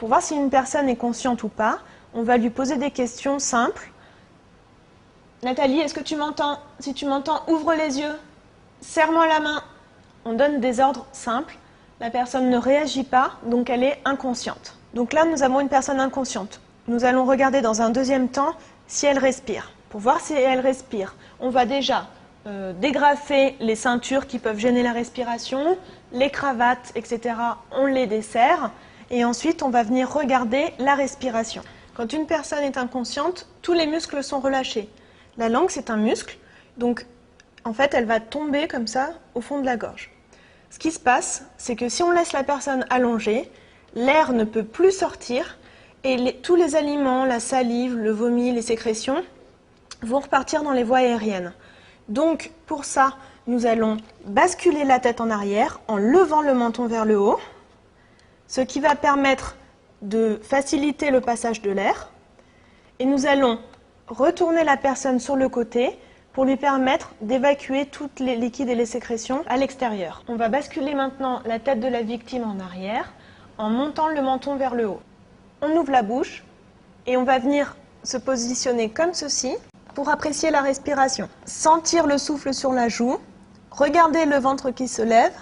Pour voir si une personne est consciente ou pas, on va lui poser des questions simples. Nathalie, est-ce que tu m'entends? Si tu m'entends, ouvre les yeux. Serre-moi la main. On donne des ordres simples. La personne ne réagit pas, donc elle est inconsciente. Donc là, nous avons une personne inconsciente. Nous allons regarder dans un deuxième temps si elle respire. Pour voir si elle respire, on va déjà dégrafer les ceintures qui peuvent gêner la respiration, les cravates, etc. On les desserre. Et ensuite, on va venir regarder la respiration. Quand une personne est inconsciente, tous les muscles sont relâchés. La langue, c'est un muscle, donc en fait, elle va tomber comme ça au fond de la gorge. Ce qui se passe, c'est que si on laisse la personne allongée, l'air ne peut plus sortir et tous les aliments, la salive, le vomi, les sécrétions vont repartir dans les voies aériennes. Donc, pour ça, nous allons basculer la tête en arrière en levant le menton vers le haut, ce qui va permettre de faciliter le passage de l'air. Et nous allons retourner la personne sur le côté pour lui permettre d'évacuer tous les liquides et les sécrétions à l'extérieur. On va basculer maintenant la tête de la victime en arrière en montant le menton vers le haut. On ouvre la bouche et on va venir se positionner comme ceci pour apprécier la respiration. Sentir le souffle sur la joue, regarder le ventre qui se lève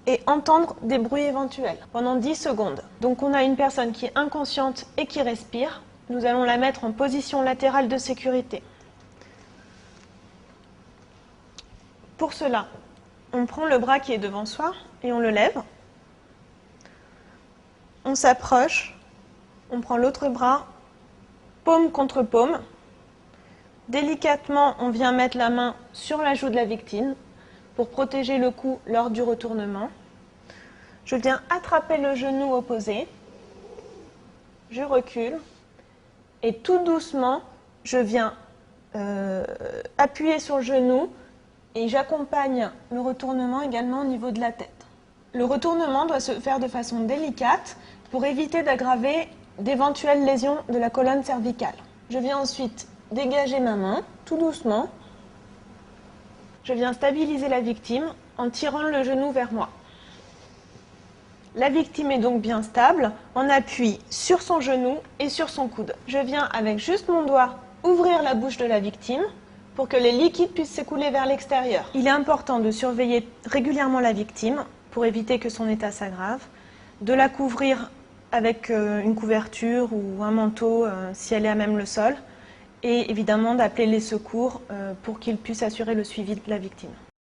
et entendre des bruits éventuels pendant 10 secondes. Donc on a une personne qui est inconsciente et qui respire. Nous allons la mettre en position latérale de sécurité. Pour cela, on prend le bras qui est devant soi et on le lève. On s'approche, on prend l'autre bras, paume contre paume. Délicatement, on vient mettre la main sur la joue de la victime pour protéger le cou lors du retournement. Je viens attraper le genou opposé. Je recule. Et tout doucement, je viens appuyer sur le genou et j'accompagne le retournement également au niveau de la tête. Le retournement doit se faire de façon délicate pour éviter d'aggraver d'éventuelles lésions de la colonne cervicale. Je viens ensuite dégager ma main, tout doucement. Je viens stabiliser la victime en tirant le genou vers moi. La victime est donc bien stable, on appuie sur son genou et sur son coude. Je viens avec juste mon doigt ouvrir la bouche de la victime pour que les liquides puissent s'écouler vers l'extérieur. Il est important de surveiller régulièrement la victime pour éviter que son état s'aggrave, de la couvrir avec une couverture ou un manteau si elle est à même le sol et évidemment d'appeler les secours pour qu'ils puissent assurer le suivi de la victime.